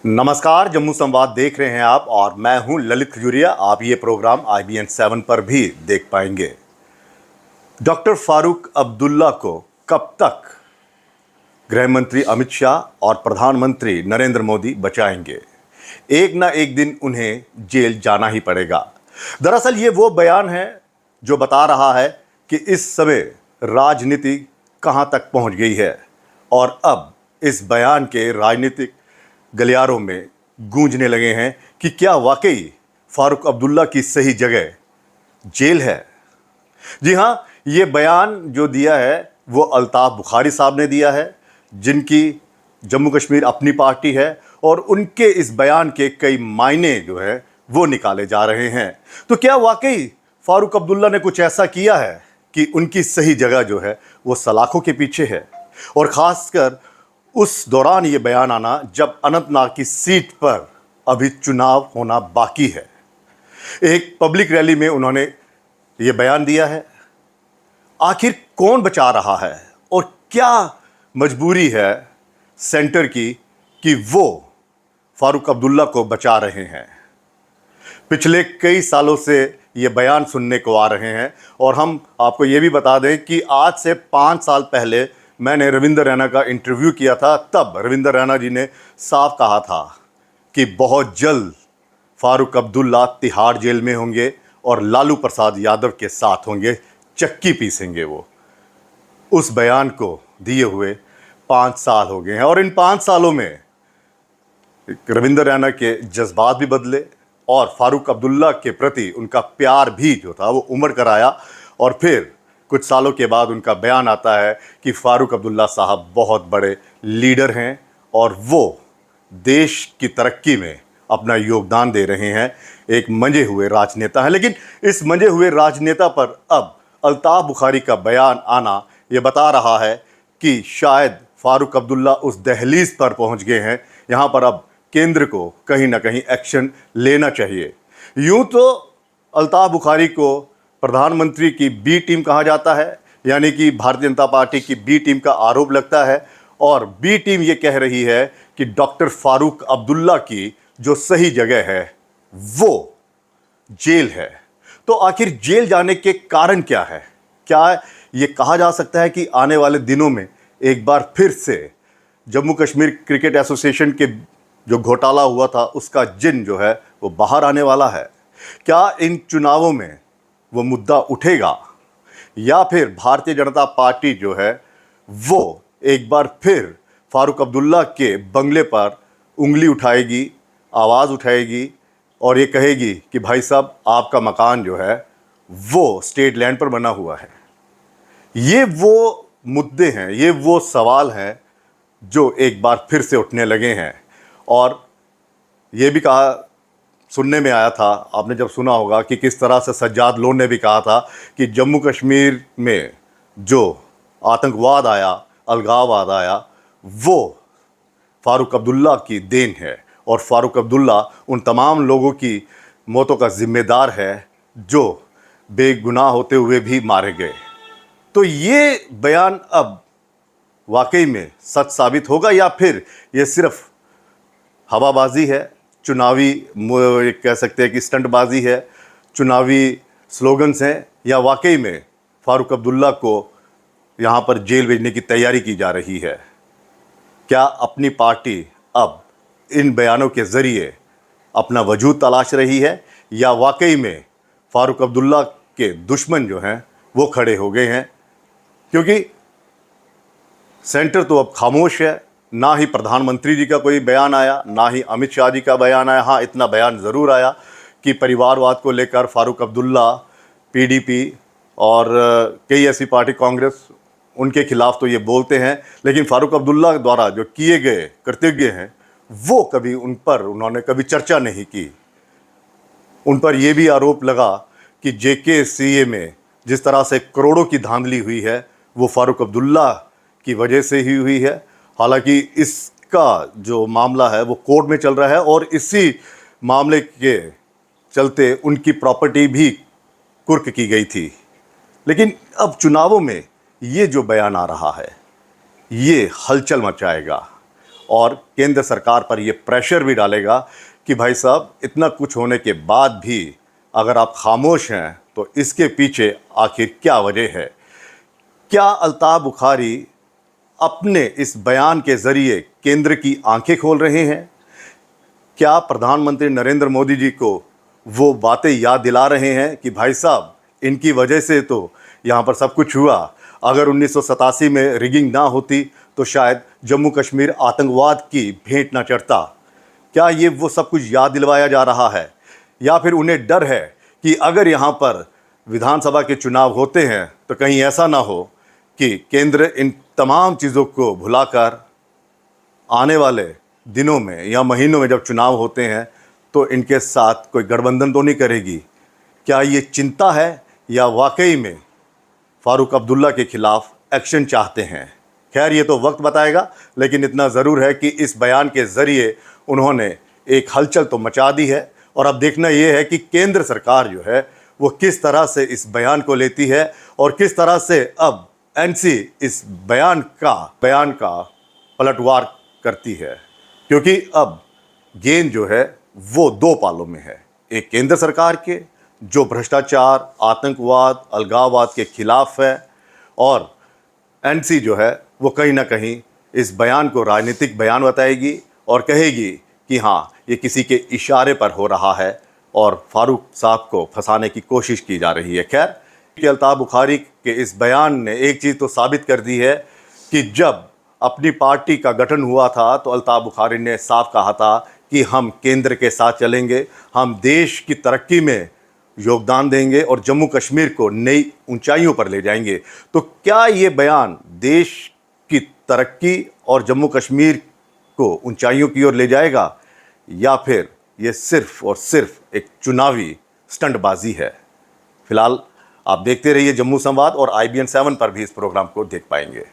नमस्कार, जम्मू संवाद देख रहे हैं आप और मैं हूं ललित खजूरिया। आप ये प्रोग्राम IBN 7 पर भी देख पाएंगे। डॉक्टर फारूक अब्दुल्ला को कब तक गृह मंत्री अमित शाह और प्रधानमंत्री नरेंद्र मोदी बचाएंगे? एक ना एक दिन उन्हें जेल जाना ही पड़ेगा। दरअसल ये वो बयान है जो बता रहा है कि इस समय राजनीति कहां तक पहुंच गई है और अब इस बयान के राजनीतिक गलियारों में गूंजने लगे हैं कि क्या वाकई फारूक अब्दुल्ला की सही जगह जेल है। जी हां, ये बयान जो दिया है वो अल्ताफ बुखारी साहब ने दिया है, जिनकी जम्मू कश्मीर अपनी पार्टी है, और उनके इस बयान के कई मायने जो है वो निकाले जा रहे हैं। तो क्या वाकई फारूक अब्दुल्ला ने कुछ ऐसा किया है कि उनकी सही जगह जो है वो सलाखों के पीछे है? और ख़ासकर उस दौरान ये बयान आना जब अनंतनाग की सीट पर अभी चुनाव होना बाकी है। एक पब्लिक रैली में उन्होंने ये बयान दिया है। आखिर कौन बचा रहा है और क्या मजबूरी है सेंटर की कि वो फारूक अब्दुल्ला को बचा रहे हैं? पिछले कई सालों से ये बयान सुनने को आ रहे हैं और हम आपको ये भी बता दें कि आज से 5 साल पहले मैंने रविंद्र रैना का इंटरव्यू किया था। तब रविंद्र रैना जी ने साफ कहा था कि बहुत जल्द फारूक अब्दुल्ला तिहाड़ जेल में होंगे और लालू प्रसाद यादव के साथ होंगे, चक्की पीसेंगे वो। उस बयान को दिए हुए 5 साल हो गए हैं और इन 5 सालों में रविंद्र रैना के जज्बात भी बदले और फारूक अब्दुल्ला के प्रति उनका प्यार भी जो था वो उमड़ कर आया। और फिर कुछ सालों के बाद उनका बयान आता है कि फारूक अब्दुल्ला साहब बहुत बड़े लीडर हैं और वो देश की तरक्की में अपना योगदान दे रहे हैं, एक मंजे हुए राजनेता हैं। लेकिन इस मंजे हुए राजनेता पर अब अल्ताफ बुखारी का बयान आना ये बता रहा है कि शायद फारूक अब्दुल्ला उस दहलीज पर पहुंच गए हैं, यहाँ पर अब केंद्र को कहीं ना कहीं एक्शन लेना चाहिए। यूं तो अल्ताफ बुखारी को प्रधानमंत्री की बी टीम कहा जाता है, यानी कि भारतीय जनता पार्टी की बी टीम का आरोप लगता है और बी टीम ये कह रही है कि डॉक्टर फारूक अब्दुल्ला की जो सही जगह है वो जेल है। तो आखिर जेल जाने के कारण क्या है? क्या ये कहा जा सकता है कि आने वाले दिनों में एक बार फिर से जम्मू कश्मीर क्रिकेट एसोसिएशन के जो घोटाला हुआ था उसका जिन जो है वो बाहर आने वाला है? क्या इन चुनावों में वो मुद्दा उठेगा या फिर भारतीय जनता पार्टी जो है वो एक बार फिर फारूक अब्दुल्ला के बंगले पर उंगली उठाएगी, आवाज़ उठाएगी और ये कहेगी कि भाई साहब आपका मकान जो है वो स्टेट लैंड पर बना हुआ है? ये वो मुद्दे हैं, ये वो सवाल हैं जो एक बार फिर से उठने लगे हैं। और ये भी कहा, सुनने में आया था, आपने जब सुना होगा कि किस तरह से सज्जाद लोन ने भी कहा था कि जम्मू कश्मीर में जो आतंकवाद आया, अलगाववाद आया, वो फारूक अब्दुल्ला की देन है और फारूक अब्दुल्ला उन तमाम लोगों की मौतों का जिम्मेदार है जो बेगुनाह होते हुए भी मारे गए। तो ये बयान अब वाकई में सच साबित होगा या फिर ये सिर्फ हवाबाजी है, चुनावी कह सकते हैं कि स्टंटबाजी है, चुनावी स्लोगन्स हैं, या वाकई में फारूक अब्दुल्ला को यहाँ पर जेल भेजने की तैयारी की जा रही है? क्या अपनी पार्टी अब इन बयानों के ज़रिए अपना वजूद तलाश रही है या वाकई में फारूक अब्दुल्ला के दुश्मन जो हैं वो खड़े हो गए हैं? क्योंकि सेंटर तो अब खामोश है, ना ही प्रधानमंत्री जी का कोई बयान आया, ना ही अमित शाह जी का बयान आया। हाँ, इतना बयान ज़रूर आया कि परिवारवाद को लेकर फारूक अब्दुल्ला, PDP और कई ऐसी पार्टी, कांग्रेस, उनके खिलाफ तो ये बोलते हैं, लेकिन फारूक अब्दुल्ला द्वारा जो किए गए कृतज्ञ हैं वो कभी उन्होंने कभी चर्चा नहीं की। उन पर यह भी आरोप लगा कि JKCA में जिस तरह से करोड़ों की धांधली हुई है वो फारूक अब्दुल्ला की वजह से ही हुई है। हालांकि इसका जो मामला है वो कोर्ट में चल रहा है और इसी मामले के चलते उनकी प्रॉपर्टी भी कुर्क की गई थी। लेकिन अब चुनावों में ये जो बयान आ रहा है ये हलचल मचाएगा और केंद्र सरकार पर ये प्रेशर भी डालेगा कि भाई साहब, इतना कुछ होने के बाद भी अगर आप खामोश हैं तो इसके पीछे आखिर क्या वजह है। क्या अल्ताफ़ बुखारी अपने इस बयान के ज़रिए केंद्र की आंखें खोल रहे हैं? क्या प्रधानमंत्री नरेंद्र मोदी जी को वो बातें याद दिला रहे हैं कि भाई साहब, इनकी वजह से तो यहाँ पर सब कुछ हुआ। अगर 1987 में रिगिंग ना होती तो शायद जम्मू कश्मीर आतंकवाद की भेंट ना चढ़ता। क्या ये वो सब कुछ याद दिलवाया जा रहा है, या फिर उन्हें डर है कि अगर यहाँ पर विधानसभा के चुनाव होते हैं तो कहीं ऐसा ना हो कि केंद्र इन तमाम चीज़ों को भुलाकर आने वाले दिनों में या महीनों में जब चुनाव होते हैं तो इनके साथ कोई गठबंधन तो नहीं करेगी। क्या ये चिंता है या वाकई में फारूक अब्दुल्ला के खिलाफ एक्शन चाहते हैं? खैर, ये तो वक्त बताएगा, लेकिन इतना ज़रूर है कि इस बयान के ज़रिए उन्होंने एक हलचल तो मचा दी है। और अब देखना ये है कि केंद्र सरकार जो है वो किस तरह से इस बयान को लेती है और किस तरह से अब एनसी इस बयान का पलटवार करती है। क्योंकि अब गेंद जो है वो दो पालों में है, एक केंद्र सरकार के जो भ्रष्टाचार, आतंकवाद, अलगाववाद के खिलाफ है, और एनसी जो है वो कहीं ना कहीं इस बयान को राजनीतिक बयान बताएगी और कहेगी कि हाँ, ये किसी के इशारे पर हो रहा है और फारूक साहब को फंसाने की कोशिश की जा रही है। खैर, कि अल्ताफ़ बुखारी के इस बयान ने एक चीज़ तो साबित कर दी है कि जब अपनी पार्टी का गठन हुआ था तो अल्ताफ़ बुखारी ने साफ कहा था कि हम केंद्र के साथ चलेंगे, हम देश की तरक्की में योगदान देंगे और जम्मू कश्मीर को नई ऊंचाइयों पर ले जाएंगे। तो क्या ये बयान देश की तरक्की और जम्मू कश्मीर को ऊंचाइयों की ओर ले जाएगा, या फिर ये सिर्फ और सिर्फ एक चुनावी स्टंटबाजी है? फिलहाल आप देखते रहिए जम्मू संवाद, और IBN 7 पर भी इस प्रोग्राम को देख पाएंगे।